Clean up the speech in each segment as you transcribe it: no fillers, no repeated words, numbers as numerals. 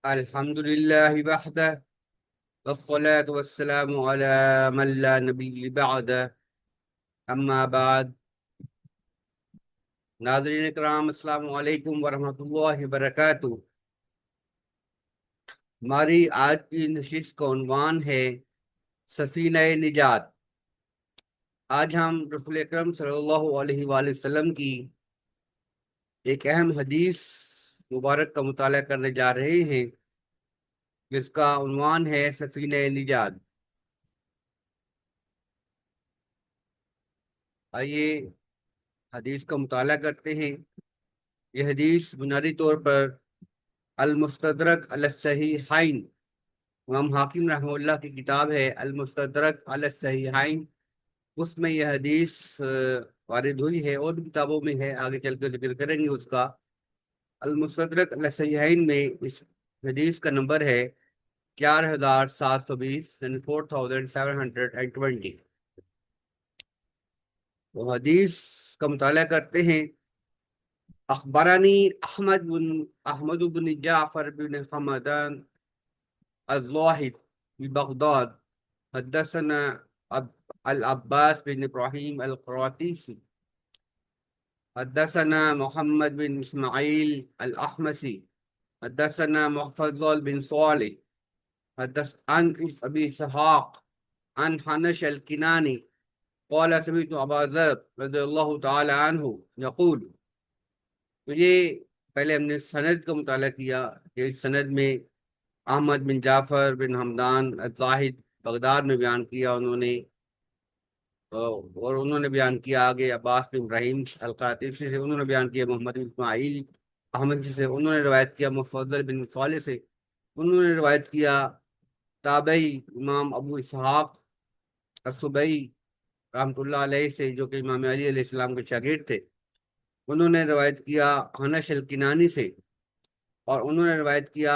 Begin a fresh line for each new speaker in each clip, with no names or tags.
الحمد لله وحده والصلاة والسلام على من لا نبي بعده اما بعد. ناظرین کرام، السلام علیکم ورحمۃ اللہ وبرکاتہ. ہماری آج کی نشست کا عنوان ہے سفینہ نجات. آج ہم رسول اکرم صلی اللہ علیہ وآلہ وسلم کی ایک اہم حدیث مبارک کا مطالعہ کرنے جا رہے ہیں جس کا عنوان ہے سفینہ نجات. آئیے حدیث کا مطالعہ کرتے ہیں. یہ حدیث بنیادی طور پر المستدرک علی الصحیحین، امام حاکم رحمہ اللہ کی کتاب ہے المستدرک علی الصحیحین، اس میں یہ حدیث وارد ہوئی ہے، اور بھی کتابوں میں ہے، آگے چل کے ذکر کریں گے اس کا. المستدرک علی الصحیحین میں اس حدیث کا نمبر ہے 4720 یعنی 4720. وہ حدیث کا مطالعہ کرتے ہیں. اخبرانی احمد بن جعفر بن حمدان الزاہد ببغداد، حدثنا العباس بن ابراہیم القراطیسی، حدثنا محمد بن اسماعیل الاحمسی، حدثنا محفظ بن صالح، عن ابی اسحاق عن حنش الکنانی قال سمعت ابا ذر رضی اللہ تعالی عنہ یقول. تو یہ پہلے ہم نے سند کا مطالعہ کیا کہ اس سند میں احمد بن جعفر بن حمدان الزاہد بغداد میں بیان کیا انہوں نے، اور انہوں نے بیان کیا آگے عباس بن ابراہیم القراطیسی سے، انہوں نے بیان کیا محمد بن اسماعیل احمدی سے، انہوں نے روایت کیا مفضل بن صالح سے، انہوں نے روایت کیا تابعی امام ابو اسحاق السبئی رحمۃ اللہ علیہ سے، جو کہ امام علی علیہ السلام کے شاگرد تھے. انہوں نے روایت کیا حنش الکنانی سے، اور انہوں نے روایت کیا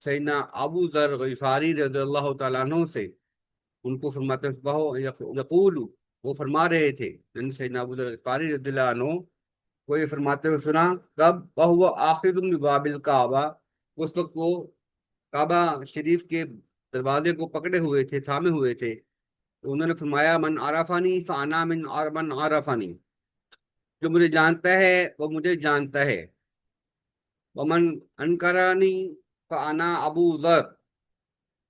سیدنا ابو ذر غفاری رضی اللہ تعالیٰ عنہ سے. ان کو فرماتے یقول، وہ فرما رہے تھے، یعنی سیدنا ابو ذر غفاری رضی اللہ عنہ کو یہ فرماتے ہوئے سنا. کب؟ وہو آخذ بباب الکعبہ، اس وقت وہ کعبہ شریف کے دروازے کو پکڑے ہوئے تھے، تھامے ہوئے تھے. تو انہوں نے فرمایا من عرفانی فانا من عرفانی، جو مجھے جانتا ہے وہ مجھے جانتا ہے. ومن انکرانی فانا ابو ذر،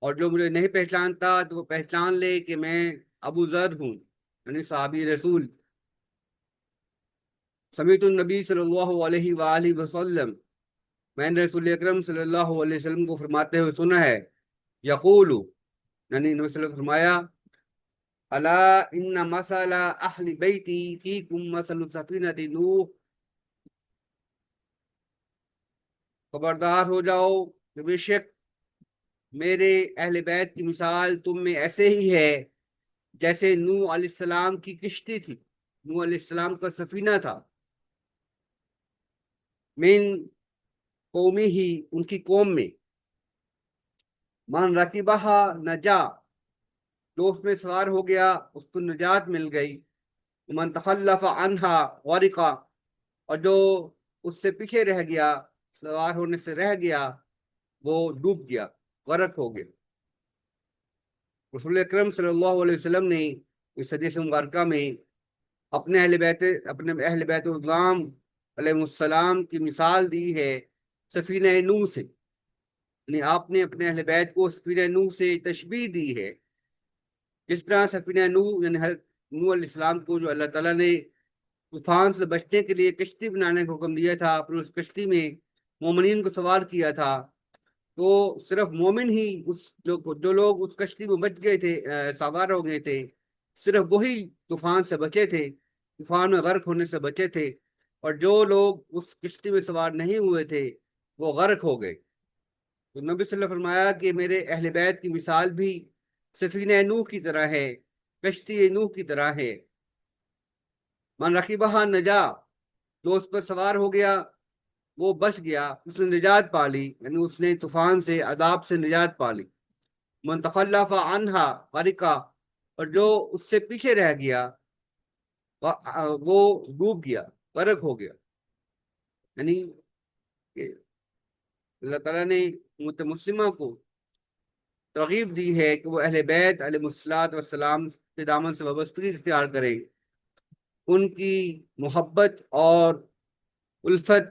اور جو مجھے نہیں پہچانتا تو وہ پہچان لے کہ میں ابو ذر ہوں، یعنی صحابی رسول. سمیت النبی صلی اللہ علیہ وآلہ وسلم، میں نے رسول اکرم صلی اللہ علیہ وسلم کو فرماتے ہوئے سنا ہے. یقول، یعنی نبی صلی اللہ علیہ وسلم فرمایا الا ان مثل اہل بیتی فیکم مثل سفینۃ نوح، خبردار ہو جاؤ کہ بے شک میرے اہل بیت کی مثال تم میں ایسے ہی ہے جیسے نوح علیہ السلام کی کشتی تھی. نوح علیہ السلام کا سفینہ تھا. من قومی ہی، ان کی قوم میں. من رکبہا نجا، جو اس میں سوار ہو گیا اس کو نجات مل گئی. من تخلف عنہا غرقا، اور جو اس سے پیچھے رہ گیا، سوار ہونے سے رہ گیا، وہ ڈوب گیا، غرق ہو گیا. رسول اکرم صلی اللہ علیہ وسلم نے اس حدیث مبارکہ میں اپنے اہل بیت الظام علیہ السلام کی مثال دی ہے سفینہ نوح سے. یعنی آپ نے اپنے اہل بیت کو سفینہ نوح سے تشبیہ دی ہے. جس طرح سفینہ نوح یعنی حضرت نوح علیہ السلام کو جو اللہ تعالیٰ نے طوفان سے بچنے کے لیے کشتی بنانے کا حکم دیا تھا، پھر اس کشتی میں مومنین کو سوار کیا تھا، تو صرف مومن ہی جو لوگ اس کشتی میں بچ گئے تھے، سوار ہو گئے تھے، صرف وہی طوفان سے بچے تھے، طوفان میں غرق ہونے سے بچے تھے. اور جو لوگ اس کشتی میں سوار نہیں ہوئے تھے وہ غرق ہو گئے. تو نبی صلی اللہ علیہ وسلم فرمایا کہ میرے اہل بیت کی مثال بھی سفینہ نوح کی طرح ہے، کشتی نوح کی طرح ہے. من رکبہا نجا، جو اس پر سوار ہو گیا وہ بچ گیا، اس نے نجات پا لی، یعنی اس نے طوفان سے، عذاب سے نجات پا لی. من تخلف عنہا غرقا، اور جو اس سے پیچھے رہ گیا وہ ڈوب گیا، غرق ہو گیا. یعنی اللہ تعالیٰ نے امت مسلمہ کو ترغیب دی ہے کہ وہ اہل بیت علیہ الصلوۃ والسلام کے دامن سے وابستگی اختیار کریں، ان کی محبت اور الفت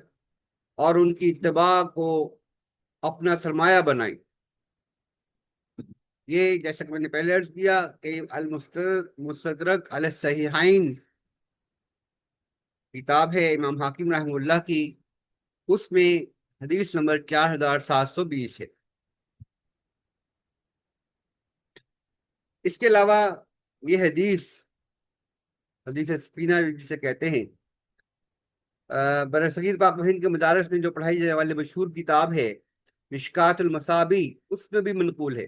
اور ان کی اتباع کو اپنا سرمایہ بنائیں۔ یہ جیسا کہ میں نے پہلے عرض کیا کہ المستدرک علی الصحیحین کتاب ہے امام حاکم رحمہ اللہ کی، اس میں حدیث نمبر 4720 ہے۔ اس کے علاوہ یہ حدیث سفینہ جسے کہتے ہیں، برصغیر پاک و ہند کے مدارس میں جو پڑھائی جانے والی مشہور کتاب ہے مشکات المصابی، اس میں بھی منقول ہے۔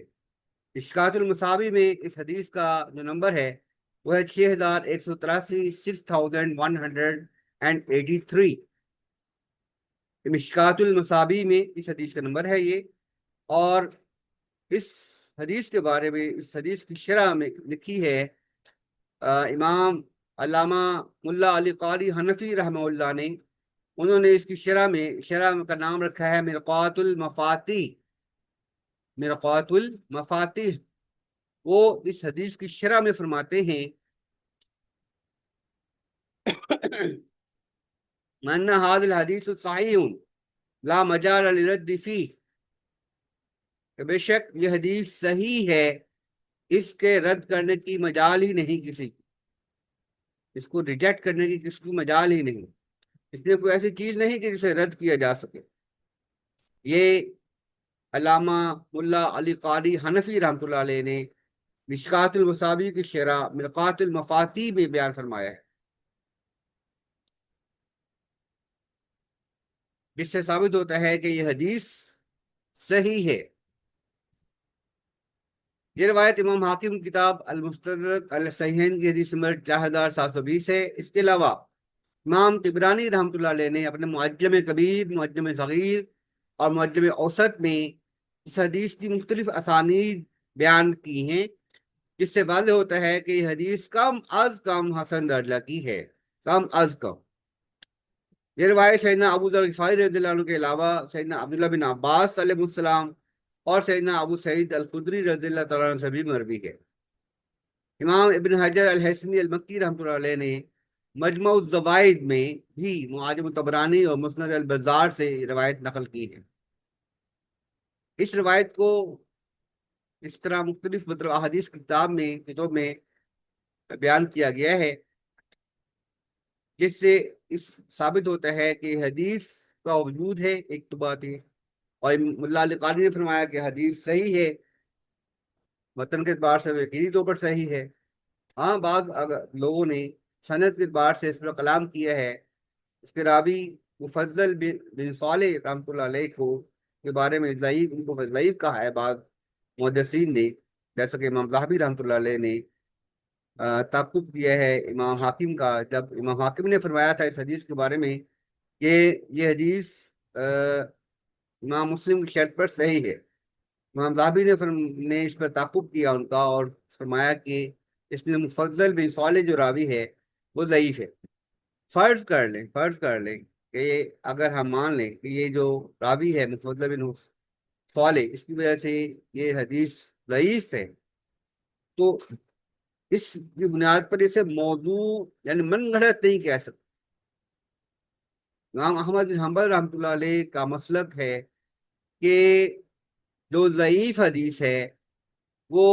مشکات المصابی میں اس حدیث کا جو نمبر ہے وہ ہے 6183، 6183۔ مشکات المصابی میں اس حدیث کا نمبر ہے یہ، اور اس حدیث کے بارے میں، اس حدیث کی شرح میں لکھی ہے امام علامہ ملا علی قاری حنفی رحمہ اللہ نے۔ انہوں نے اس کی شرح کا نام رکھا ہے مرقات المفاتیح، مرقات المفاتیح۔ وہ اس حدیث کی شرح میں فرماتے ہیں من هذا الحدیث صحیح لا مجال للرد فیہ، کہ بے شک یہ حدیث صحیح ہے، اس کے رد کرنے کی مجال ہی نہیں کسی کی، اس کو ریجیکٹ کرنے کی کسی کی مجال ہی نہیں، اس میں کوئی ایسی چیز نہیں کہ جسے رد کیا جا سکے۔ یہ علامہ ملا علی قاری حنفی رحمۃ اللہ علیہ نے مشکات المصابی کی شرح مرقات المفاتیح میں بیان فرمایا ہے، جس سے ثابت ہوتا ہے کہ یہ حدیث صحیح ہے۔ یہ روایت امام حاکم کتاب المستدرک علی الصحیحین کی حدیث نمبر 4720 ہے۔ اس کے علاوہ امام طبرانی رحمۃ اللہ علیہ نے اپنے معجم کبیر، معجم صغیر اور معجم اوسط میں اس حدیث کی مختلف اسانید بیان کی ہیں، جس سے واضح ہوتا ہے کہ یہ حدیث کم از کم حسن درجہ کی ہے، کم از کم۔ یہ روایت سیدنا ابو ذر غفاری رضی اللہ عنہ کے علاوہ سیدنا عبداللہ بن عباس علیہ السلام اور سیدنا ابو سعید الخدری رضی اللہ تعالیٰ عنہ سے بھی مروی ہے۔ امام ابن حجر الہیثمی المکی رحمۃ اللہ علیہ نے مجمع الزوائد میں بھی معجم طبرانی اور مسند البزار سے روایت نقل کی ہے۔ اس روایت کو اس طرح مختلف احادیث کتب میں بیان کیا گیا ہے، جس سے اس ثابت ہوتا ہے کہ حدیث کا وجود ہے، ایک تو بات ہے، اور ملا علی قاری نے فرمایا کہ حدیث صحیح ہے، متن کے اعتبار سے یقینی طور پر صحیح ہے۔ ہاں، بعض لوگوں نے سند کے اعتبار سے اس پر کلام کیا ہے، اس کے راوی مفضل بن صالح رحمۃ اللہ علیہ کو کے بارے میں ضعیف، ان کو ضعیف کہا ہے بعض محدثین نے، جیسا کہ امام ذہبی رحمۃ اللہ علیہ نے تعقب کیا ہے امام حاکم کا، جب امام حاکم نے فرمایا تھا اس حدیث کے بارے میں کہ یہ حدیث امام مسلم کی شرط پر صحیح ہے، امام ذہبی نے اس پر تعقب کیا ان کا، اور فرمایا کہ اس میں مفضل بن صالح جو راوی ہے وہ ضعیف ہے۔ فرض کر لیں کہ اگر ہم مان لیں کہ یہ جو راوی ہے مفضل بن صالح، اس کی وجہ سے یہ حدیث ضعیف ہے، تو اس کی بنیاد پر اسے موضوع یعنی من گھڑت نہیں کہہ سکتے۔ امام احمد بن حنبل رحمۃ اللہ علیہ کا مسلک ہے کہ جو ضعیف حدیث ہے وہ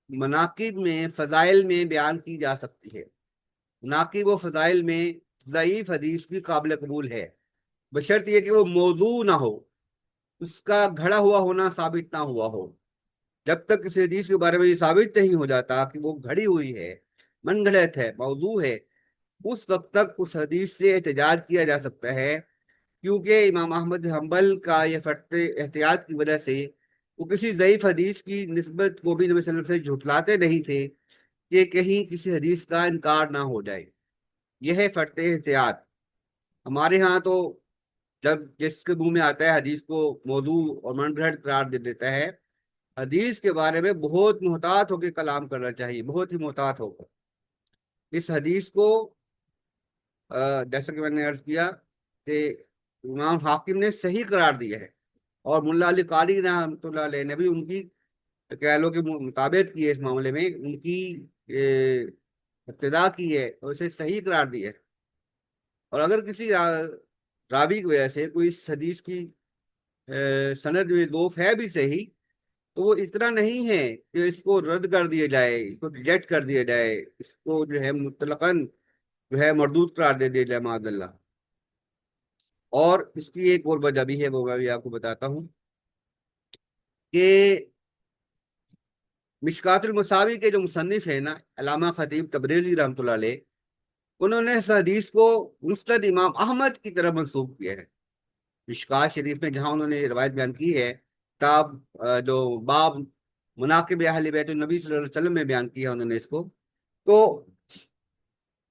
مناقب میں، فضائل میں بیان کی جا سکتی ہے، مناقب و فضائل میں ضعیف حدیث بھی قابل قبول ہے، بشرط یہ کہ وہ موضوع نہ ہو، اس کا گھڑا ہوا ہونا ثابت نہ ہوا ہو۔ جب تک کسی حدیث کے بارے میں یہ ثابت نہیں ہو جاتا کہ وہ گھڑی ہوئی ہے، من گھڑت ہے، موضوع ہے، اس وقت تک اس حدیث سے احتجاج کیا جا سکتا ہے، کیونکہ امام احمد حنبل کا یہ فرط احتیاط کی وجہ سے وہ کسی ضعیف حدیث کی نسبت کو بھی نبی صلی اللہ علیہ وسلم سے جھٹلاتے نہیں تھے کہ کہیں کسی حدیث کا انکار نہ ہو جائے۔ یہ ہے فرط احتیاط۔ ہمارے ہاں تو جب جس کے منہ میں آتا ہے حدیث کو موضوع اور من گھڑت قرار دے دیتا ہے۔ حدیث کے بارے میں بہت محتاط ہو کے کلام کرنا چاہیے، بہت ہی محتاط ہو کر۔ اس حدیث کو جیسا کہ میں نے عرض کیا کہ امام حاکم نے صحیح قرار دیا ہے، اور ملا علی قاری رحمۃ اللہ علیہ نے بھی ان کی کہہ لو کہ مطابقت کی ہے، اس معاملے میں ان کی ابتدا کی ہے اور اسے صحیح قرار دیا ہے۔ اور اگر کسی راوی کی وجہ سے کوئی اس حدیث کی سند میں ضعف ہے بھی صحیح، تو وہ اتنا نہیں ہے کہ اس کو رد کر دیا جائے، اس کو ریجیکٹ کر دیا جائے، اس کو جو ہے مطلقاً جو ہے مردود قرار دے دیا جائے معاذ اللہ۔ اور اس کی ایک اور وجہ بھی ہے، وہ میں بھی آپ کو بتاتا ہوں کہ مشکات المصابیح کے جو مصنف ہیں نا، علامہ خطیب تبریزی رحمۃ اللہ علیہ، انہوں نے اس حدیث کو مسند امام احمد کی طرف منسوخ کیا ہے۔ مشکات شریف میں جہاں انہوں نے روایت بیان کی ہے، تاب جو باب مناقب اہل بیت النبی صلی اللہ علیہ وسلم میں بیان کیا انہوں نے اس کو، تو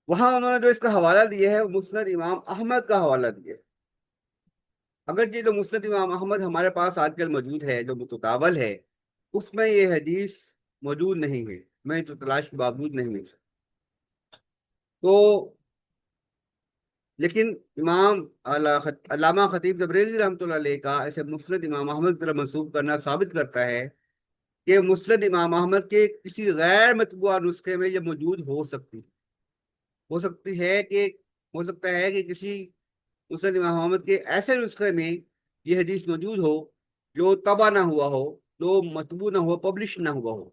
وہاں انہوں نے جو اس کا حوالہ دیا ہے وہ مسند امام احمد کا حوالہ دیا ہے۔ اگرچہ جو مسند امام احمد ہمارے پاس آج کل موجود ہے، جو متداول ہے، اس میں یہ حدیث موجود نہیں ہے، میں تو تلاش کے باوجود نہیں مل سکتا۔ تو لیکن امام علامہ خطیب تبریزی رحمۃ اللہ علیہ کا ایسے مسند امام احمد کی طرف منسوخ کرنا ثابت کرتا ہے کہ مسند امام احمد کے کسی غیر مطبوعہ نسخے میں یہ موجود ہو سکتا ہے کہ کسی مسند امام احمد کے ایسے نسخے میں یہ حدیث موجود ہو جو طبع نہ ہوا ہو، جو مطبوع نہ ہو، پبلش نہ ہوا ہو۔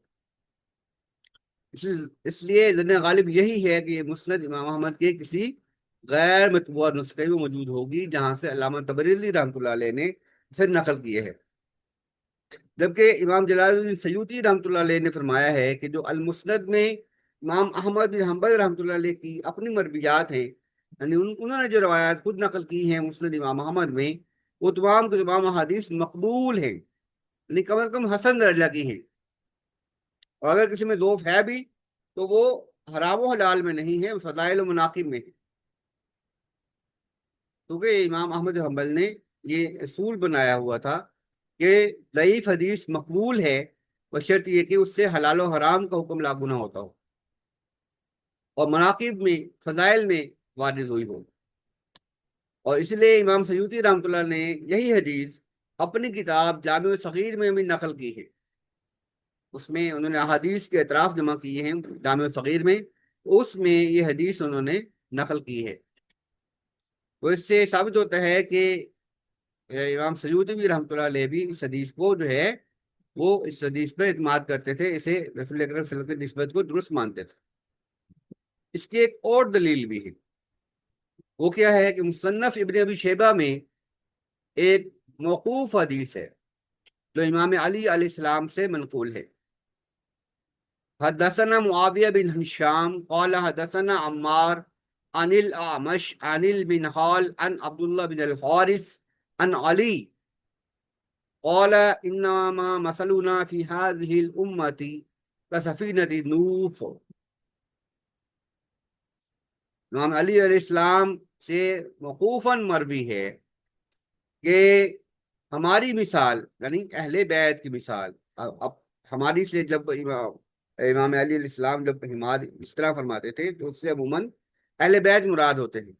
اس لیے ظن غالب یہی ہے کہ مسند امام احمد کے کسی غیر مطبوعہ نسخے میں موجود ہوگی، جہاں سے علامہ تبریزی رحمۃ اللہ علیہ نے اسے نقل کیے ہے۔ جبکہ امام جلال الدین سیوطی رحمۃ اللہ علیہ نے فرمایا ہے کہ جو المسند میں امام احمد بن حنبل رحمۃ اللہ علیہ کی اپنی مرویات ہیں، یعنی انہوں نے جو روایات خود نقل کی ہیں مسند امام احمد میں، وہ تمام کے تمام احادیث مقبول ہیں، یعنی کم از کم حسن درجہ کی ہیں۔ اور اگر کسی میں ضعف ہے بھی تو وہ حرام و حلال میں نہیں ہے، فضائل و مناقب میں ہے۔ کیونکہ امام احمد حنبل نے یہ اصول بنایا ہوا تھا کہ ضعیف حدیث مقبول ہے، بشرط یہ کہ اس سے حلال و حرام کا حکم لاگو نہ ہوتا ہو اور مناقب میں، فضائل میں وارد ہوئی ہو۔ اور اس لیے امام سیوطی رحمۃ اللہ نے یہی حدیث اپنی کتاب جامع صغیر میں بھی نقل کی ہے۔ اس میں انہوں نے احادیث کے اطراف جمع کیے ہیں جامع صغیر میں، اس میں یہ حدیث انہوں نے نقل کی ہے۔ تو اس سے ثابت ہوتا ہے کہ امام سیوطی بھی رحمۃ اللہ علیہ بھی اس حدیث کو جو ہے وہ اس حدیث پہ اعتماد کرتے تھے، اسے رسول اکرم صلی اللہ علیہ وسلم کی نسبت کو درست مانتے تھے۔ اس کی ایک اور دلیل بھی ہے، وہ کیا ہے کہ مصنف ابن ابی شیبہ میں ایک موقوف حدیث ہے جو امام علی علیہ السلام سے منقول ہے۔ حدثنا معاویہ بن ہشام قال حدثنا عمار عن الاعمش عن المنہال عن عبد اللہ بن الحارث عن علی قال انما مثلنا في هذه الامه كسفينة نوح۔ امام علی علیہ السلام سے موقوفاً مروی ہے کہ ہماری مثال، یعنی اہل بیت کی مثال، اب ہماری سے جب امام علی علیہ السلام جب اس طرح فرماتے تھے تو اس سے عموماً اہل بیت مراد ہوتے ہیں۔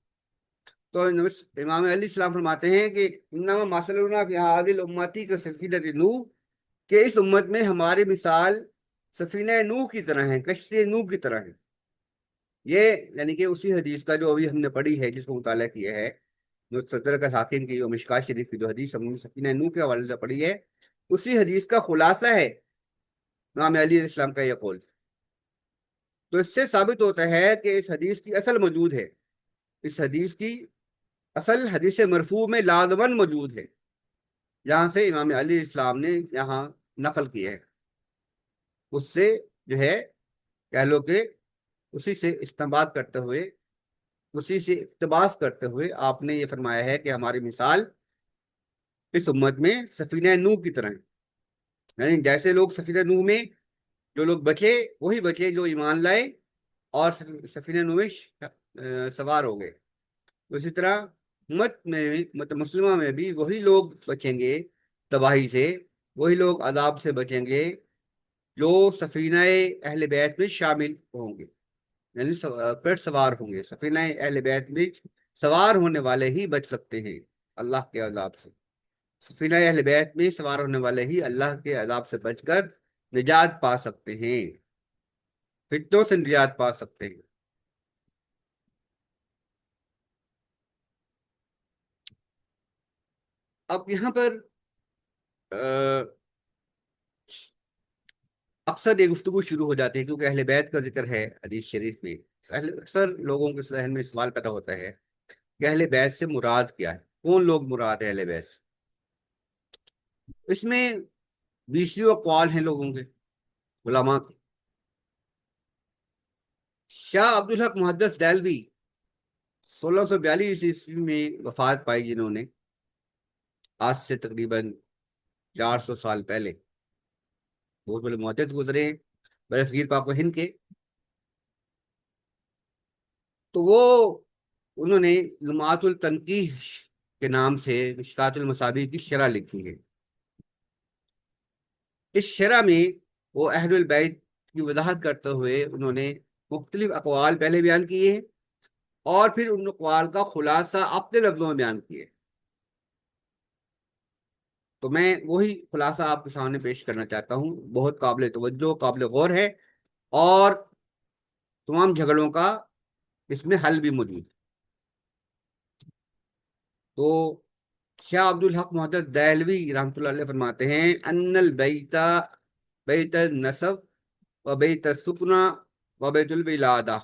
تو امام علیہ السلام فرماتے ہیں کہ انما مثلنا فی هذه الامه کسفینۃ نوح، کہ اس امت میں ہماری مثال سفینہ نوح کی طرح ہے، کشتی نوح کی طرح ہے۔ یہ یعنی کہ اسی حدیث کا جو ابھی ہم نے پڑھی ہے، جس کو مطالعہ کیا ہے، جو صدر کا حاکم کی جو مشکات شریف کی جو حدیث ہم نے سفینہ نوح کے حوالے سے پڑھی ہے، اسی حدیث کا خلاصہ ہے امام علی علیہ السلام کا یہ قول۔ تو اس سے ثابت ہوتا ہے کہ اس حدیث کی اصل موجود ہے، اس حدیث کی اصل حدیث مرفوع میں لازماً موجود ہے، جہاں سے امام علی علیہ السلام نے یہاں نقل کیا ہے، اس سے جو ہے کہہ لو کہ اسی سے استنباط کرتے ہوئے، اسی سے اقتباس کرتے ہوئے آپ نے یہ فرمایا ہے کہ ہماری مثال اس امت میں سفینہ نوح کی طرح ہے، یعنی جیسے لوگ سفینہ نوح میں جو لوگ بچے وہی بچے جو ایمان لائے اور سفینہ نوح میں سوار ہو گئے، اسی طرح امت میں مسلمہ میں بھی وہی لوگ بچیں گے تباہی سے، وہی لوگ عذاب سے بچیں گے جو سفینہ اہل بیت میں شامل ہوں گے، یعنی پر سوار ہوں گے۔ سفینہ اہل بیت میں سوار ہونے والے ہی بچ سکتے ہیں، اللہ کے عذاب سے۔ سفینہ اہل بیت میں سوار ہونے والے ہی اللہ کے عذاب سے بچ کر نجات پا سکتے ہیں، فتنوں سے نجات پا سکتے ہیں۔ اب یہاں پر اکثر یہ گفتگو شروع ہو جاتی ہے، کیونکہ اہل بیت کا ذکر ہے حدیث شریف میں۔ اکثر لوگوں کے ذہن میں سوال پیدا ہوتا ہے کہ اہل بیت سے مراد کیا ہے، کون لوگ مراد ہے اہل بیت سے؟ اس میں بیسیوں اقوال ہیں لوگوں کے، علماء کے۔ شاہ عبدالحق محدث دہلوی 1642 عیسوی میں وفات پائی، جنہوں نے آج سے تقریباً 400 سال پہلے، بہت بڑے محدث گزرے ہیں برصغیر پاک و ہند کے۔ تو انہوں نے لمعات التنقیح کے نام سے مشکات المصابیح کی شرح لکھی ہے۔ اس شرح میں وہ اہل البیت کی وضاحت کرتے ہوئے انہوں نے مختلف اقوال پہلے بیان کیے ہیں، اور پھر ان اقوال کا خلاصہ اپنے لفظوں میں بیان کیے۔ تو میں وہی خلاصہ آپ کے سامنے پیش کرنا چاہتا ہوں، بہت قابل توجہ، قابل غور ہے، اور تمام جھگڑوں کا اس میں حل بھی موجود ہے۔ تو شاہ عبدالحق محدث دہلوی رحمۃ اللہ علیہ فرماتے ہیں ان البیت بیت النسب و بیت السکنا و بیت الولادہ۔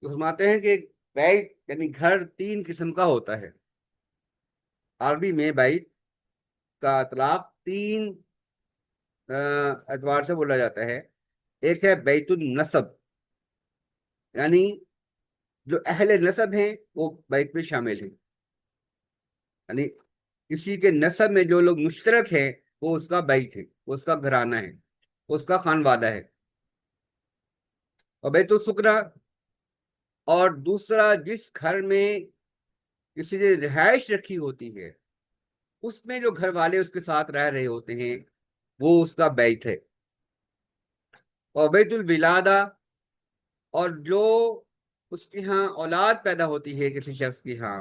فرماتے ہیں کہ بیت یعنی گھر 3 قسم کا ہوتا ہے۔ عربی میں بیت کا اطلاق 3 اعتبار سے بولا جاتا ہے۔ ایک ہے بیت النسب، یعنی جو اہل نسب ہیں وہ بیت میں شامل ہیں، یعنی کسی کے نسب میں جو لوگ مشترک ہیں وہ اس کا بیت ہے، وہ اس کا گھرانہ ہے، وہ اس کا خانوادہ ہے۔ اور بیت السکنا، اور دوسرا جس گھر میں کسی نے رہائش رکھی ہوتی ہے، اس میں جو گھر والے اس کے ساتھ رہ رہے ہوتے ہیں وہ اس کا بیت ہے۔ اور بیت الولادہ، اور جو اس کے ہاں اولاد پیدا ہوتی ہے کسی شخص کی ہاں،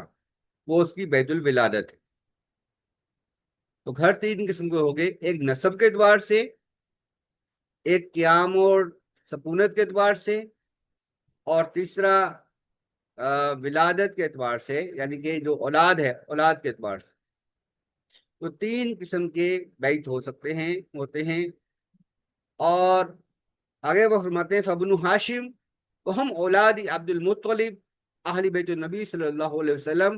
وہ اس کی بیت الولادت ہے۔ تو گھر 3 قسم کے ہو گئے، ایک نسب کے اعتبار سے، ایک قیام اور سکونت کے اعتبار سے، اور تیسرا ولادت کے اعتبار سے، یعنی کہ جو اولاد ہے اولاد کے اعتبار سے۔ تو 3 قسم کے بیت ہو سکتے ہیں، ہوتے ہیں۔ اور آگے وہ فرماتے ہیں فبن ہاشم وہم اولاد عبد المطلب اہل بیت النبی صلی اللہ علیہ وسلم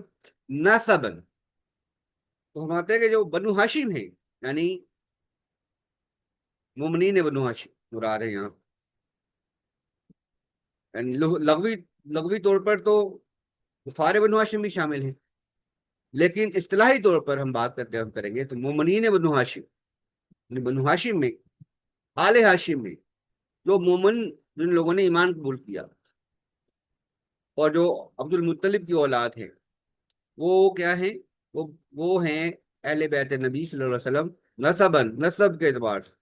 نسبا۔ تو فرماتے ہیں کہ جو بنو ہاشم ہیں، یعنی مومنین بنو ہاشم مراد ہے یہاں، یعنی لغوی طور پر تو کفار بنو ہاشم بھی شامل ہیں، لیکن اصطلاحی طور پر ہم بات کریں گے تو مومنین بنو ہاشم، یعنی بنو ہاشم میں، آل ہاشم میں جو مومن جن لوگوں نے ایمان قبول کیا، اور جو عبد المطلب کی اولاد ہے، وہ کیا ہیں؟ وہ ہیں اہل بیت نبی صلی اللہ علیہ وسلم نسب کے اعتبار سے،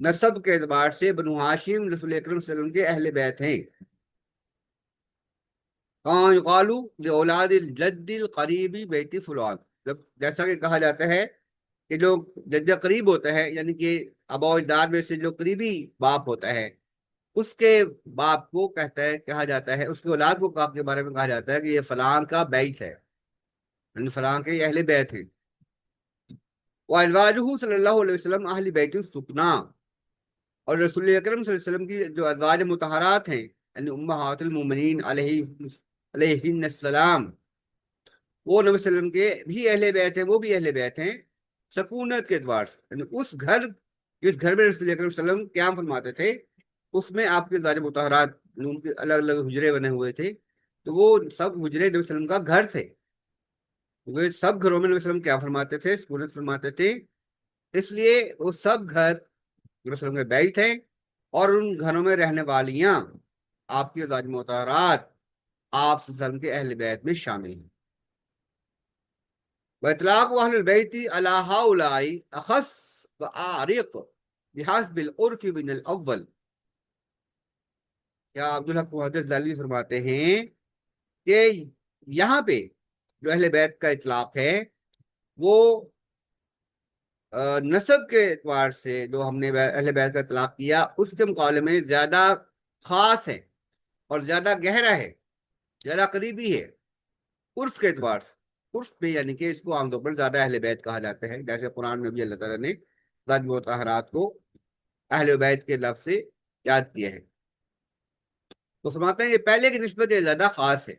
نسب کے اعتبار سے بنو ہاشم رسول اکرم صلی اللہ علیہ وسلم کے اہل بیت ہیں۔ قالوا لأولاد الجد القریبی بیت فلان، جیسا کہ کہا جاتا ہے کہ جو جد قریب ہوتا ہے، یعنی کہ آبا و اجداد میں سے جو قریبی باپ ہوتا ہے، اس کے باپ کو کہا جاتا ہے، اس کے اولاد کو باپ کے بارے میں کہا جاتا ہے کہ یہ فلان کا بیت ہے، یعنی فلان کے اہل بیت ہیں۔ وازواجہ صلی اللہ علیہ وسلم اہل بیت السکنا، اور رسول اکرم صلی اللہ علیہ وسلم کی جو ازواج مطہرات ہیں، یعنی امہات المومنین علیہن السلام، وہ نبی صلی اللہ علیہ وسلم کے بھی اہل بیت ہیں، وہ بھی اہل بیت ہیں سکونت کے اعتبار سے، یعنی جس گھر میں رسول اکرم صلی اللہ علیہ وسلم قیام فرماتے تھے، اس میں آپ کے ازواج مطہرات، ان کے الگ الگ حجرے بنے ہوئے تھے، تو وہ سب حجرے نبی صلی اللہ علیہ وسلم کا گھر تھے۔ وہ سب گھروں میں نبی صلی اللہ علیہ وسلم کیا فرماتے تھے؟ سکونت فرماتے تھے، اس لیے وہ سب گھر نبی صلی اللہ علیہ وسلم کے بیت ہیں، اور ان گھروں میں رہنے والیاں آپ کی ازواج مطہرات آپ صلی اللہ علیہ وسلم کے اہل بیت میں شامل ہیں۔ وَإِطْلَاقُ أَهْلِ الْبَيْتِ عَلَى هَؤُلَاءِ أَخَصُّ وَأَعْرَقُ بِحَسْبِ الْعُرْفِ مِنَ الْأَوَّلِ۔ کیا عبدالحق محدث دہلوی فرماتے ہیں کہ یہاں پہ جو اہل بیت کا اطلاق ہے وہ نسب کے اعتبار سے جو ہم نے اہل بیت کا اطلاق کیا اس کے مقابلے میں زیادہ خاص ہے اور زیادہ گہرا ہے، زیادہ قریبی ہے عرف کے اعتبار سے۔ عرف میں یعنی کہ اس کو عام طور پر زیادہ اہل بیت کہا جاتا ہے، جیسے قرآن میں بھی اللہ تعالیٰ نے ذات مطہرات کو اہل بیت کے لفظ سے یاد کیا ہے۔ تو فرماتے ہیں یہ پہلے کی نسبت یہ زیادہ خاص ہے،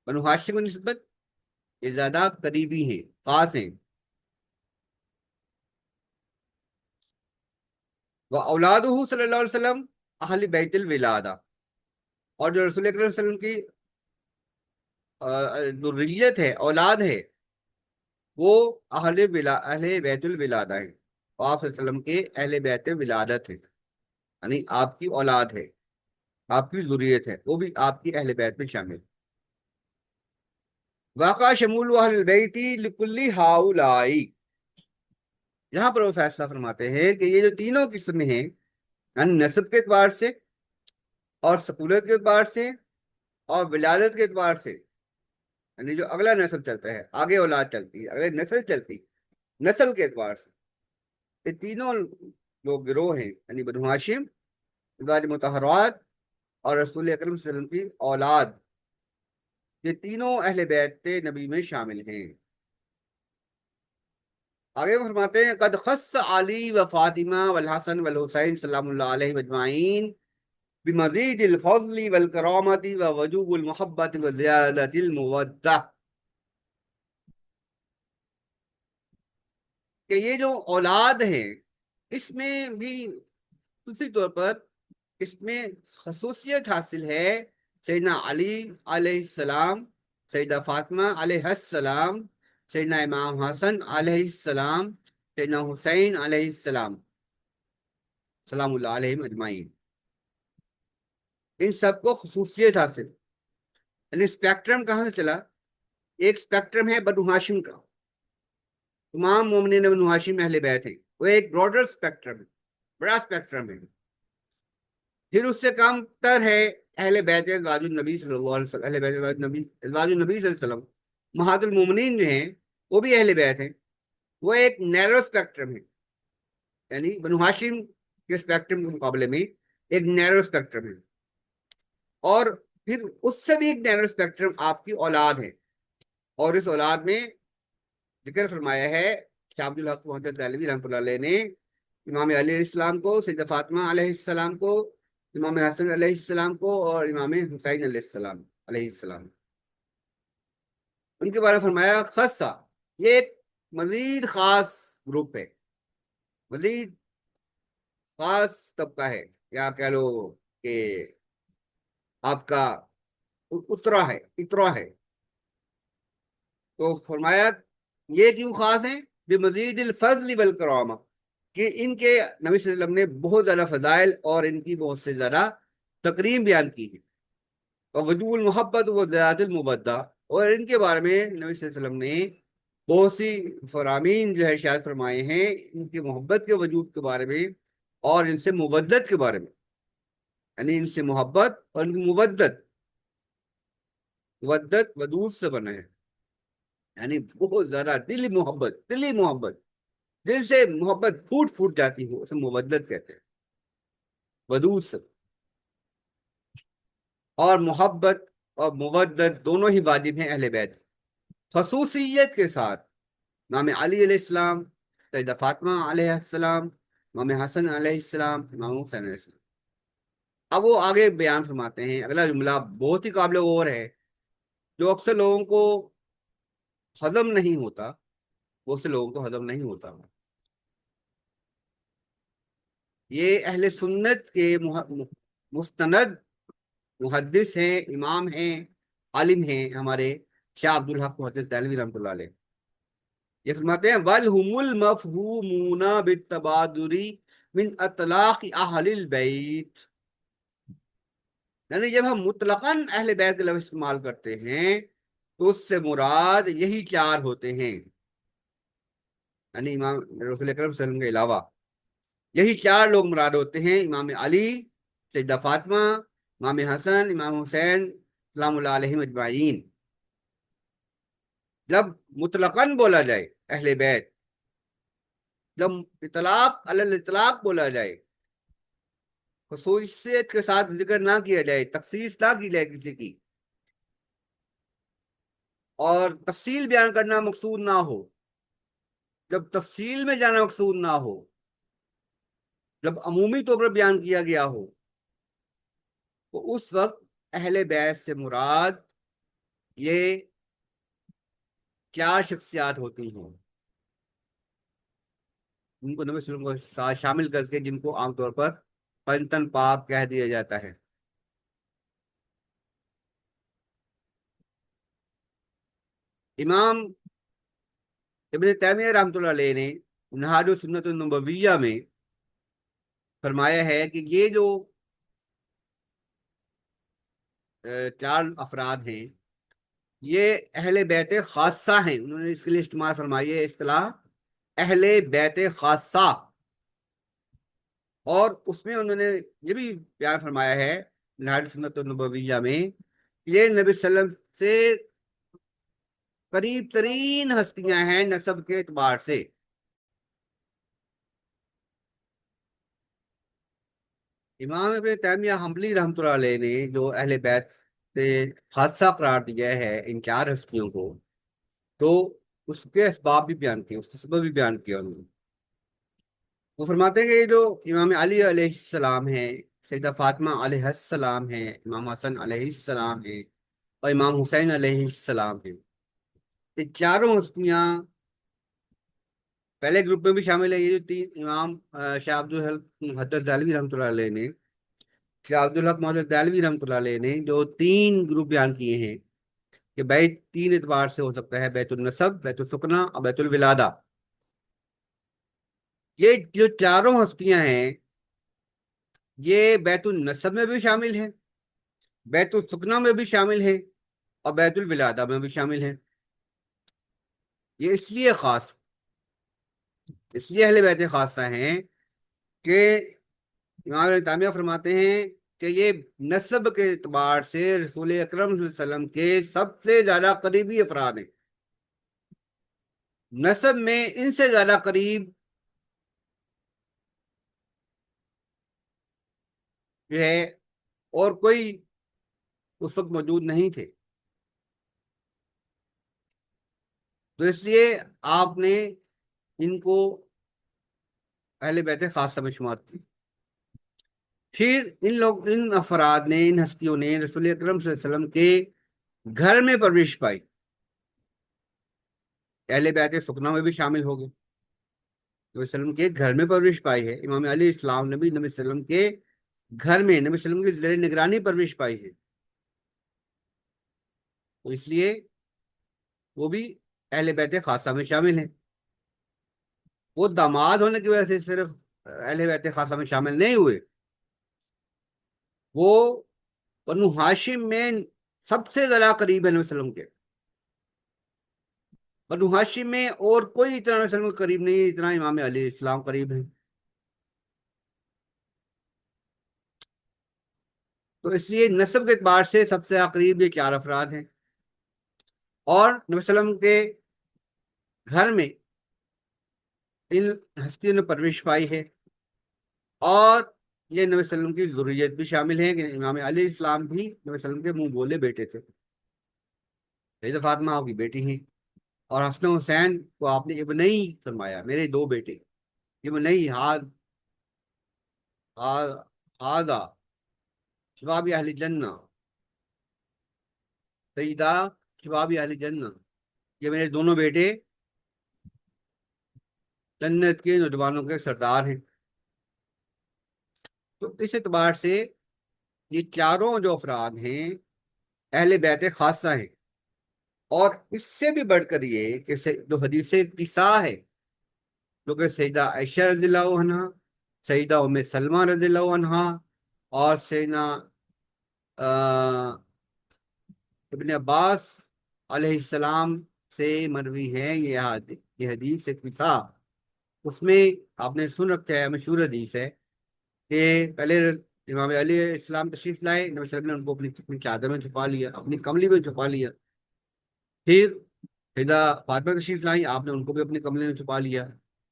بنو ہاشم کی نسبت یہ زیادہ قریبی ہیں، خاص ہیں۔ وہ اولاد صلی اللہ علیہ وسلم اہل بیت الولادہ، اور جو رسول اکرم صلی اللہ علیہ وسلم کی ذریت ہے، اولاد ہے، وہ اہل بیت الولادہ ہیں، آپ صلی اللہ علیہ وسلم کے اہل بیت ولادت ہیں، یعنی آپ کی اولاد ہے، آپ کی ذریت ہے، وہ بھی آپ کی اہل بیت میں شامل۔ واقع شمول اہل البیت لکل ہاؤلائی، یہاں پر وہ فیصلہ فرماتے ہیں کہ یہ جو تینوں قسمیں ہیں، یعنی نسب کے اعتبار سے اور سکولت کے اعتبار سے اور ولادت کے اعتبار سے، یعنی جو اگلا نسل چلتا ہے، آگے اولاد چلتی ہے، اگلے نسل چلتی، نسل کے اعتبار سے یہ تینوں لوگ گروہ ہیں، یعنی بنو ہاشم، ازواج مطہرات اور رسول اکرم صلی اللہ علیہ وسلم کی اولاد، یہ تینوں اہل بیت نبی میں شامل ہیں۔ آگے وہ فرماتے ہیں قد خص علی و فاطمہ والحسن والحسین سلام اللہ علیہ مجمعین بمزید الفضل والکرامت ووجوب المحبت وزیادت المودہ، کہ یہ جو اولاد ہیں اس میں بھی دوسری طور پر اس میں خصوصیت حاصل ہے سیدنا علی علیہ السلام، سیدہ فاطمہ علیہ السلام، سیدنا امام حسن علیہ السلام، سیدنا حسین علیہ السلام سلام اللہ علیہ اجمعین، ان سب کو خصوصیت حاصل، یعنی اسپیکٹرم کہاں سے چلا؟ ایک اسپیکٹرم ہے بنو ہاشم کا، تمام مومنین بنو ہاشم اہل بیت ہیں، وہ ایک براڈر اسپیکٹرم ہے، بڑا اسپیکٹرم ہے۔ پھر اس سے کم تر ہے اہل بیت ازواج النبی صلی اللہ علیہ وسلم، اہل بیت ازواج النبی صلی اللہ علیہ وسلم، مہات المومنین جو ہیں وہ بھی اہل بیت ہیں، وہ ایک نیرو اسپیکٹرم ہے، یعنی بنو ہاشم کے اسپیکٹرم کے مقابلے میں ایک نیرو اسپیکٹرم ہے۔ اور پھر اس سے بھی ایک نیرو اسپیکٹرم آپ کی اولاد ہے، اور اس اولاد میں ذکر فرمایا ہے شاہ عبد الحق محمد دہلوی رحمۃ اللہ علیہ نے امام علی علیہ السلام کو، سیدہ فاطمہ علیہ السلام کو، امام حسن علیہ السلام کو اور امام حسین علیہ السلام ان کے بارے میں فرمایا خاصا، یہ ایک مزید خاص گروپ ہے، مزید خاص طبقہ ہے، یا کہہ لو کہ آپ کا اترا ہے۔ تو فرمایا یہ کیوں خاص ہیں؟ بمزید الفضل والکرامہ، کہ ان کے نبی صلی اللہ علیہ وسلم نے بہت زیادہ فضائل اور ان کی بہت سے زیادہ تکریم بیان کی ہے، اور وجوب المحبت و زیادت المودہ، اور ان کے بارے میں نبی صلی اللہ علیہ وسلم نے بہت سی فرامین جو ہے شاید فرمائے ہیں، ان کی محبت کے وجود کے بارے میں اور ان سے مودت کے بارے میں، یعنی ان سے محبت اور ان کی مودت ودود سے بنا ہے، یعنی بہت زیادہ دلی محبت، دل سے محبت پھوٹ پھوٹ جاتی ہو، اسے مودت کہتے ہیں، ودود سے۔ اور محبت اور مودت دونوں ہی واجب ہیں اہل بیت، خصوصیت کے ساتھ امام علی علیہ السلام، سیدہ فاطمہ علیہ السلام، امام حسن علیہ السلام، امام حسین علیہ السلام۔ اب وہ آگے بیان فرماتے ہیں، اگلا جملہ بہت ہی قابل غور ہے، جو اکثر لوگوں کو ہضم نہیں ہوتا، بہت سے لوگوں کو ہضم نہیں ہوتا۔ یہ اہل سنت کے مستند محدث ہیں، امام ہیں، عالم ہیں، ہمارے شاہ عبد الحق محدث دہلوی رحمۃ اللہ علیہ، یہ فرماتے ہیں وَلْهُمُ الْمَفْهُومُونَ بِالتَّبَادُرِ مِنْ اطلاق اہل البیت، یعنی جب ہم مطلقاً اہل بیت کا لفظ استعمال کرتے ہیں تو اس سے مراد یہی چار ہوتے ہیں، یعنی امام رسول اکرم صلی اللہ علیہ وسلم کے علاوہ یہی چار لوگ مراد ہوتے ہیں، امام علی، سیدہ فاطمہ، امام حسن، امام حسین سلام اللہ علیہ اجمعین۔ جب مطلقاً بولا جائے اہل بیت، جب اطلاق علی الاطلاق بولا جائے، خصوصیت کے ساتھ ذکر نہ کیا جائے، تخصیص نہ کی جائے کسی کی، اور تفصیل بیان کرنا مقصود نہ ہو، جب تفصیل میں جانا مقصود نہ ہو، جب عمومی طور پر بیان کیا گیا ہو، تو اس وقت اہل بیت سے مراد یہ کیا شخصیات ہوتی ہیں، ان کو نبی صلی اللہ علیہ وسلم کو شامل کر کے جن کو عام طور پر پنجتن پاک کہہ دیا جاتا ہے۔ امام ابن تیمیہ رحمۃ اللہ علیہ نے منہاج السنۃ النبویہ میں فرمایا ہے کہ یہ جو چار افراد ہیں یہ اہل بیت خاصہ ہیں، انہوں نے اس کے لیے استعمال فرمائی ہے اصطلاح اہل بیت خاصہ، اور اس میں انہوں نے یہ بھی بیان فرمایا ہے منہاج السنۃ النبویہ میں، یہ نبی صلی اللہ علیہ وسلم سے قریب ترین ہستیاں ہیں نسب کے اعتبار سے۔ امام ابن تیمیہ حنبلی رحمۃ اللہ علیہ نے جو اہل بیت سے خاصہ قرار دیا ہے ان چار ہستیوں کو، تو اس کے اسباب بھی بیان کیے، اس کے سبب بھی بیان کیا انہوں نے۔ وہ فرماتے ہیں کہ یہ جو امام علی علیہ السلام ہیں، سیدہ فاطمہ علیہ السلام ہیں، امام حسن علیہ السلام ہیں، اور امام حسین علیہ السلام ہیں، یہ چاروں ہستیاں پہلے گروپ میں بھی شامل ہے۔ یہ جو تین امام شاہ عبد الحق محدث دہلوی رحمۃ اللہ علیہ نے، شاہ عبد الحق محدث دہلوی رحمۃ اللہ علیہ نے جو تین گروپ بیان کیے ہیں کہ بیت تین اعتبار سے ہو سکتا ہے، بیت النسب، بیت السکنا اور بیت الولادہ۔ یہ جو چاروں ہستیاں ہیں یہ بیت النسب میں بھی شامل ہیں، بیت السکنا میں بھی شامل ہیں، اور بیت الولادہ میں بھی شامل ہیں۔ یہ اس لیے اہل بیت خاصہ ہیں کہ امام ابن تیمیہ فرماتے ہیں کہ یہ نسب کے اعتبار سے رسول اکرم صلی اللہ علیہ وسلم کے سب سے زیادہ قریبی افراد ہیں، نسب میں ان سے زیادہ قریب جو ہے اور کوئی اس وقت موجود نہیں تھے، تو اس لیے آپ نے ان کو اہل بیت خاصہ میں شمار کی۔ پھر ان افراد نے، ان ہستیوں نے رسول اکرم صلی اللہ علیہ وسلم کے گھر میں پرورش پائی، اہل بیت سکنا میں بھی شامل ہو گئے، نبی صلی اللہ علیہ وسلم کے گھر میں پرورش پائی ہے۔ امام علیہ السلام نے بھی نبی صلی اللہ علیہ وسلم کے گھر میں نبی صلی اللہ علیہ وسلم کی زیر نگرانی پرورش پائی ہے، تو اس لیے وہ بھی اہل بیت خاصہ میں شامل ہیں۔ وہ داماد ہونے کی وجہ سے صرف اہل بیت خاصہ میں شامل نہیں ہوئے، وہ بنو ہاشم میں سب سے زیادہ قریب ہے نبی صلی اللہ علیہ وسلم کے۔ بنو ہاشم میں اور کوئی اتنا نبی صلی اللہ علیہ وسلم کے قریب نہیں اتنا امام علیہ السلام قریب ہیں، تو اس لیے نسب کے اعتبار سے سب سے قریب یہ چار افراد ہیں، اور نبی صلی اللہ علیہ وسلم کے گھر میں ان ہستیوں نے پرورش پائی ہے، اور یہ نبی صلی اللہ علیہ وسلم کی ذریت بھی شامل ہے کہ امام علیہ السلام بھی نبی صلی اللہ علیہ وسلم کے منہ بولے بیٹے تھے، سیدہ فاطمہ آپ کی بیٹی ہیں، اور حسن حسین کو آپ نے ابنئی فرمایا، میرے دو بیٹے، ابنئی ہاذا شباب اہل جنہ، سیدہ شباب اہل جنہ، یہ میرے دونوں بیٹے جنت کے نوجوانوں کے سردار ہیں۔ تو اس اعتبار سے یہ چاروں جو افراد ہیں اہل بیت خاصہ ہیں، اور اس سے بھی بڑھ کر یہ کہ جو حدیث قصہ ہے جو کہ سیدہ عائشہ رضی اللہ عنہ، سیدہ ام سلمہ رضی اللہ عنہ، اور سیدنا ابن عباس علیہ السلام سے مروی ہے، یہ حدیث قصہ، اس میں آپ نے سن رکھا ہے، مشہور حدیث ہے کہ پہلے امام علیہ السلام تشریف لائے، نبی صلی اللہ علیہ وسلم نے ان کو اپنی چادر میں چھپا لیا، اپنی کملی میں چھپا لیا، پھر سیدہ فاطمہ تشریف لائی، آپ نے ان کو بھی اپنے کمرے میں چھپا لیا۔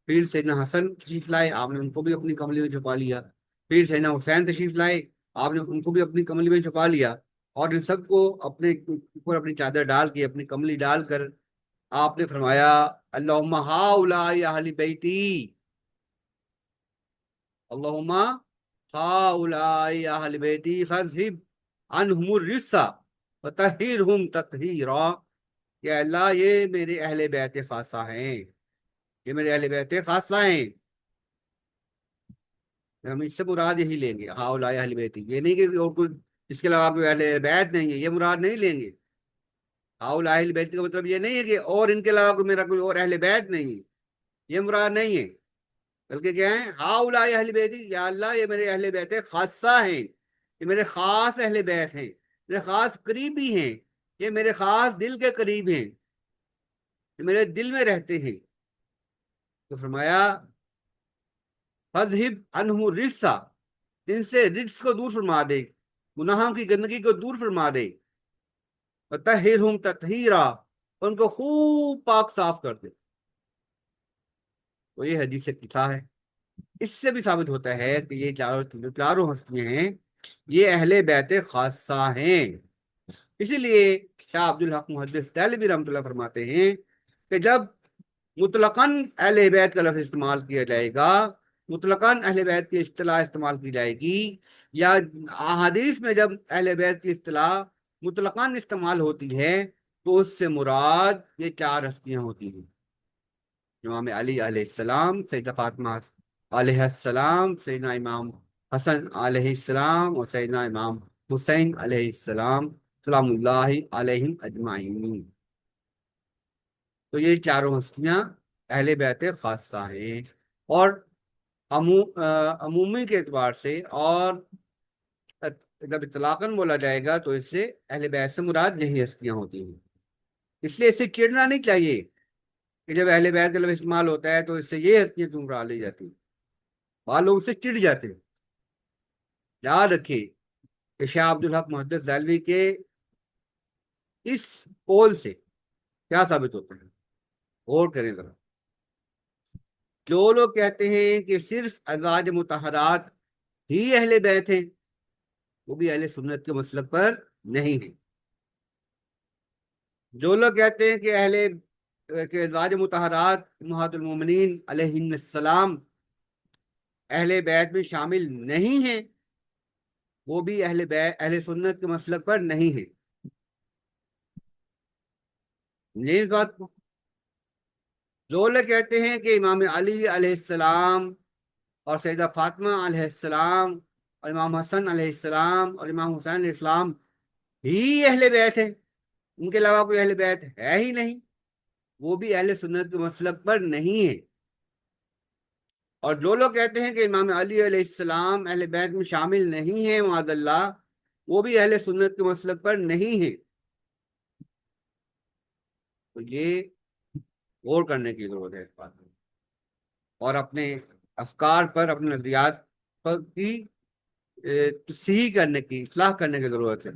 پھر سیدنا حسن تشریف لائے، آپ نے ان کو بھی اپنی کمرے میں چھپا لیا۔ پھر سیدنا حسین تشریف لائے، آپ نے ان کو بھی اپنی کمرے میں چھپا لیا، اور ان سب کو اپنے اوپر اپنی چادر ڈال کے، اپنی کملی ڈال کر آپ نے فرمایا اللہم ہؤلاء اہل بیتی، اللہم ہؤلاء اہل بیتی فاذھب عنہم الرجس وطہرہم تطہیرا، یا اللہ یہ میرے اہل بیت خاصہ ہیں، یہ میرے اہل بیت خاصہ ہیں۔ ہم اس سے مراد یہی لیں گے، ہؤلاء اہل بیتی، یہ نہیں کہ اور کوئی اس کے علاوہ کوئی اہل بیت نہیں ہے، یہ مراد نہیں لیں گے۔ ہؤلاء اہل بیت کا مطلب یہ نہیں ہے کہ اور ان کے علاوہ کوئی میرا کوئی اور اہل بیت نہیں ہے، یہ مراد نہیں ہے، بلکہ کیا ہے، ہؤلاء اہل بیتی، یا اللہ یہ میرے اہل بیت خاصہ ہیں، یہ میرے خاص اہل بیت ہیں، میرے خاص قریبی ہیں، یہ میرے خاص دل کے قریب ہیں، یہ میرے دل میں رہتے ہیں۔ تو فرمایا فَاذْهِبْ عَنْهُمُ الرِّجْسَ، ان سے رجس کو دور فرما دے، گناہوں کی گندگی کو دور فرما دے، وَطَهِّرْهُمْ تَطْهِيرًا، ان کو خوب پاک صاف کر دے۔ تو یہ حدیث قصہ ہے، اس سے بھی ثابت ہوتا ہے کہ یہ چاروں ہستیاں ہیں، یہ اہل بیت خاصہ ہیں۔ اسی لیے شاہ عبد الحق محدث دہلوی رحمۃ اللہ فرماتے ہیں کہ جب مطلقاً اہل بیت کا لفظ استعمال کیا جائے گا، مطلقاً اہل بیت کی اصطلاح استعمال کی جائے گی، یا احادیث میں جب اہل بیت کی اصطلاح مطلقاً استعمال ہوتی ہے تو اس سے مراد یہ چار ہستیاں ہوتی ہیں: امام علی علیہ السلام، سیدہ فاطمہ علیہ السلام، سیدنا امام حسن علیہ السلام، اور سیدنا امام حسین علیہ السلام سلام اللہ علیہم اجمعین۔ تو یہ چاروں ہستیاں اہل بیت خاصہ ہیں، اور عمومی کے اعتبار سے، اور جب اطلاقاً بولا جائے گا تو اس سے اہل بیت سے مراد یہی ہستیاں ہوتی ہیں۔ اس لیے اس سے چڑنا نہیں چاہیے کہ جب اہل بیت کا لفظ استعمال ہوتا ہے تو اس سے یہ ہستیاں کیوں مراد لی جاتی ہیں، بعض لوگ اس سے چڑ جاتے ہیں۔ یاد رکھیے کہ شاہ عبد الحق محدث دہلوی کے اس قول سے کیا ثابت ہوتا ہے، غور کریں ذرا۔ جو لوگ کہتے ہیں کہ صرف ازواج مطہرات ہی اہل بیت ہیں، وہ بھی اہل سنت کے مسلک پر نہیں ہیں۔ جو لوگ کہتے ہیں کہ ازواج مطہرات امہات المومنین علیہ السلام اہل بیت میں شامل نہیں ہیں، وہ بھی اہل سنت کے مسلک پر نہیں ہیں۔ یہ بات کو جو لوگ کہتے ہیں کہ امام علی علیہ السلام اور سیدہ فاطمہ علیہ السلام اور امام حسن علیہ السلام اور امام حسین علیہ السلام ہی اہل بیت ہیں، ان کے علاوہ کوئی اہل بیت ہے ہی نہیں، وہ بھی اہل سنت کے مسلک پر نہیں ہے۔ اور جو لوگ کہتے ہیں کہ امام علی علیہ السلام اہل بیت میں شامل نہیں ہیں معاذ اللہ، وہ بھی اہل سنت کے مسلک پر نہیں ہے۔ تو یہ غور کرنے کی ضرورت ہے اس بات میں، اور اپنے افکار پر، اپنے نظریات پر کی تصحیح کرنے کی، اصلاح کرنے کی ضرورت ہے۔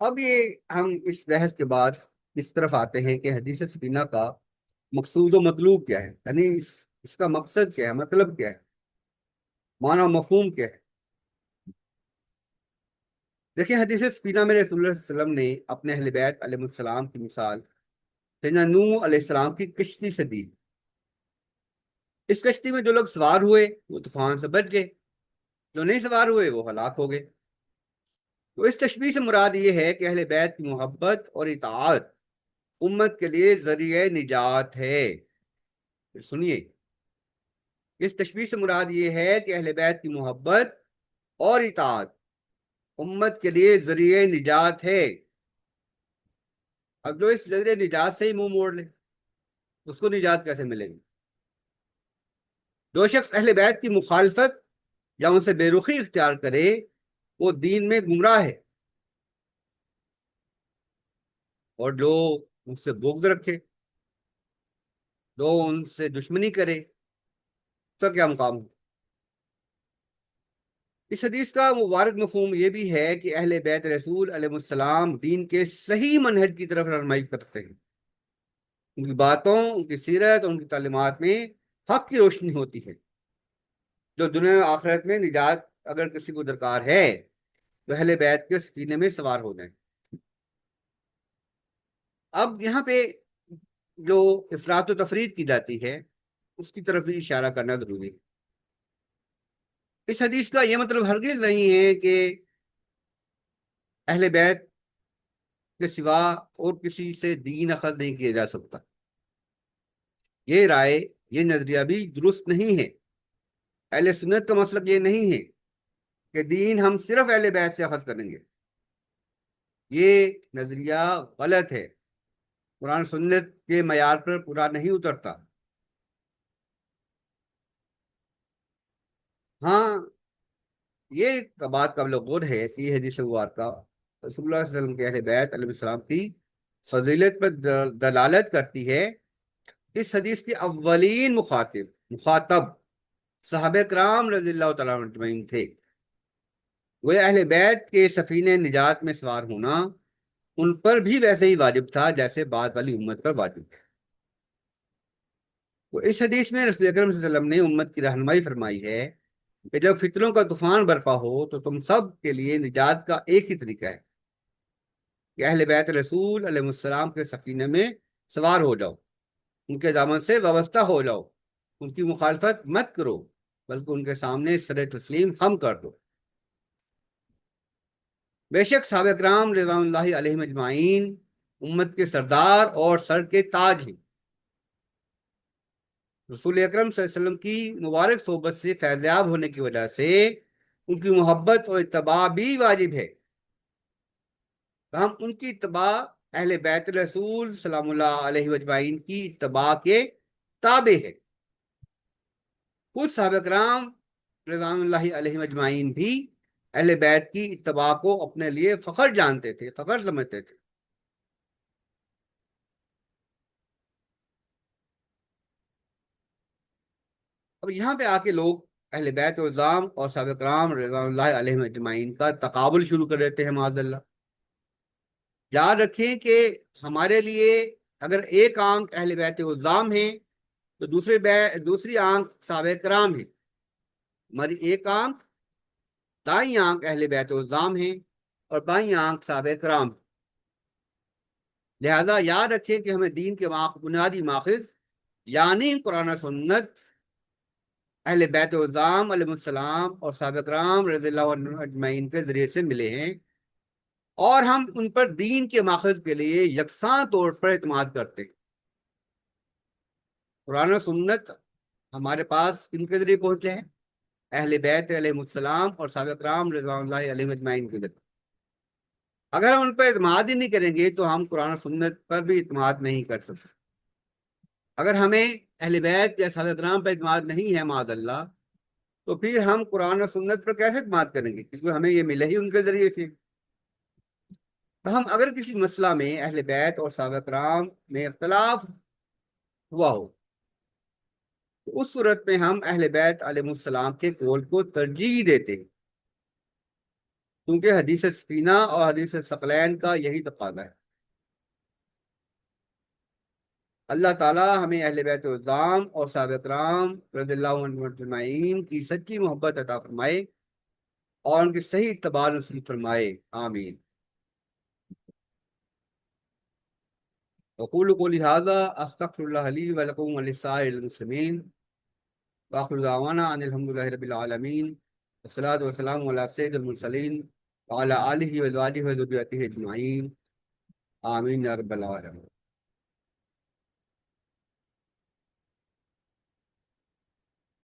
اب یہ ہم اس بحث کے بعد اس طرف آتے ہیں کہ حدیث سفینہ کا مقصود و مطلوب کیا ہے، یعنی اس کا مقصد کیا ہے، مطلب کیا ہے، معنی و مفہوم کیا ہے۔ دیکھیں، حدیث سفینہ میں رسول اللہ صلی اللہ علیہ وسلم نے اپنے اہل بیت علیہ السلام کی مثال سیدنا نوح علیہ السلام کی کشتی سے دی۔ اس کشتی میں جو لوگ سوار ہوئے وہ طوفان سے بچ گئے، جو نہیں سوار ہوئے وہ ہلاک ہو گئے۔ تو اس تشبیہ سے مراد یہ ہے کہ اہل بیت کی محبت اور اطاعت امت کے لیے ذریعہ نجات ہے۔ پھر سنیے، اس تشبیہ سے مراد یہ ہے کہ اہل بیت کی محبت اور اطاعت امت کے لیے ذریعہ نجات ہے۔ اب جو اس ذریعہ نجات سے ہی منہ موڑ لے، اس کو نجات کیسے ملے گی؟ جو شخص اہل بیت کی مخالفت یا ان سے بے رخی اختیار کرے وہ دین میں گمراہ ہے، اور جو ان سے بغض رکھے، جو ان سے دشمنی کرے، تو کیا مقام ہو؟ اس حدیث کا مبارک مفہوم یہ بھی ہے کہ اہل بیت رسول علیہ السلام دین کے صحیح منہج کی طرف رہنمائی کرتے ہیں. ان کی باتوں، ان کی سیرت، ان کی تعلیمات میں حق کی روشنی ہوتی ہے. جو دنیا و آخرت میں نجات اگر کسی کو درکار ہے تو اہل بیت کے سفینے میں سوار ہو جائیں. اب یہاں پہ جو افراط و تفرید کی جاتی ہے اس کی طرف بھی اشارہ کرنا ضروری ہے. اس حدیث کا یہ مطلب ہرگز نہیں ہے کہ اہل بیت کے سوا اور کسی سے دین اخذ نہیں کیا جا سکتا. یہ رائے، یہ نظریہ بھی درست نہیں ہے. اہل سنت کا مسلک یہ نہیں ہے کہ دین ہم صرف اہل بیت سے اخذ کریں گے. یہ نظریہ غلط ہے، قرآن سنت کے معیار پر پورا نہیں اترتا. ہاں، یہ بات قابل غور ہے کہ یہ حدیث مبارکہ رسول اللہ صلی اللہ علیہ وسلم کے اہل بیت علیہ السلام کی فضیلت پر دلالت کرتی ہے. اس حدیث کے اولین مخاطب صحابہ کرام رضی اللہ تعالیٰ عنہ اجمعین تھے. وہ اہل بیت کے سفینہ نجات میں سوار ہونا ان پر بھی ویسے ہی واجب تھا جیسے بعد والی امت پر واجب ہے. تو اس حدیث میں رسول اکرم صلی اللہ علیہ وسلم نے امت کی رہنمائی فرمائی ہے کہ جب فتنوں کا طوفان برپا ہو تو تم سب کے لیے نجات کا ایک ہی طریقہ ہے کہ اہل بیت رسول علیہ السلام کے سفینے میں سوار ہو جاؤ، ان کے دامن سے وابستہ ہو جاؤ، ان کی مخالفت مت کرو بلکہ ان کے سامنے سر تسلیم خم کر دو. بے شک صحابہ کرام رضوان اللہ علیہم اجمعین امت کے سردار اور سر کے تاج ہیں. رسول اکرم صلی اللہ علیہ وسلم کی مبارک صحبت سے فیضیاب ہونے کی وجہ سے ان کی محبت اور اتباع بھی واجب ہے. ہم ان کی اتباع اہل بیت رسول سلام اللہ علیہ اجمعین کی اتباع کے تابع ہے. خود صحابہ کرام رضوان اللہ علیہ اجمعین بھی اہل بیت کی اتباع کو اپنے لیے فخر جانتے تھے، فخر سمجھتے تھے. اب یہاں پہ آ کے لوگ اہل بیت الزام اور صحابہ کرام رضوان اللہ علیہ اجمعین کا تقابل شروع کر دیتے ہیں معاذ اللہ. یاد رکھیں کہ ہمارے لیے اگر ایک آنکھ اہل بیت الزام ہے تو دوسری آنکھ صحابہ کرام ہے. ہماری ایک آنکھ دائیں آنکھ اہل بیت الزام ہے اور بائیں آنکھ صحابہ کرام ہے. لہذا یاد رکھیں کہ ہمیں دین کے بنیادی ماخذ یعنی قرآن و سنت، اہل بیت الزام علیہ السلام اور صحابہ کرام رضی اللہ عنہ اجمعین کے ذریعے سے ملے ہیں، اور ہم ان پر دین کے ماخذ کے لیے یکساں طور پر اعتماد کرتے ہیں. قرآن و سنت ہمارے پاس کن کے ذریعے پہنچے ہیں؟ اہل بیت علیہ السلام اور صحابہ کرام رضوان اللہ علیہ اجمعین کے ذریعے. اگر ہم ان پر اعتماد ہی نہیں کریں گے تو ہم قرآن و سنت پر بھی اعتماد نہیں کر سکتے. اگر ہمیں اہل بیت یا صحابہ کرام پر اعتماد نہیں ہے معاذ اللہ تو پھر ہم قرآن و سنت پر کیسے اعتماد کریں گے، کیونکہ ہمیں یہ ملے ہی ان کے ذریعے سے. ہم اگر کسی مسئلہ میں اہل بیت اور صحابہ کرام میں اختلاف ہوا ہو تو اس صورت میں ہم اہل بیت علیہ السلام کے قول کو ترجیح دیتے ہیں، کیونکہ حدیث سفینہ اور حدیث ثقلین کا یہی تقاضا ہے. اللہ تعالیٰ ہمیں اہل بیت الزام اور صحابہ کرام رضی اللہ عنہ اجمعین کی سچی محبت عطا فرمائے اور ان کی صحیح اتباع نصیب فرمائے، آمین. وقول قولی ھذا استغفر اللہ لی ولکم ولسائر المسلمین وآخر دعوانا ان الحمد للہ رب العالمین والصلاۃ والسلام علی سید المرسلین وعلی آلہ وازواجہ وذریتہ اجمعین، آمین یا رب العالمین.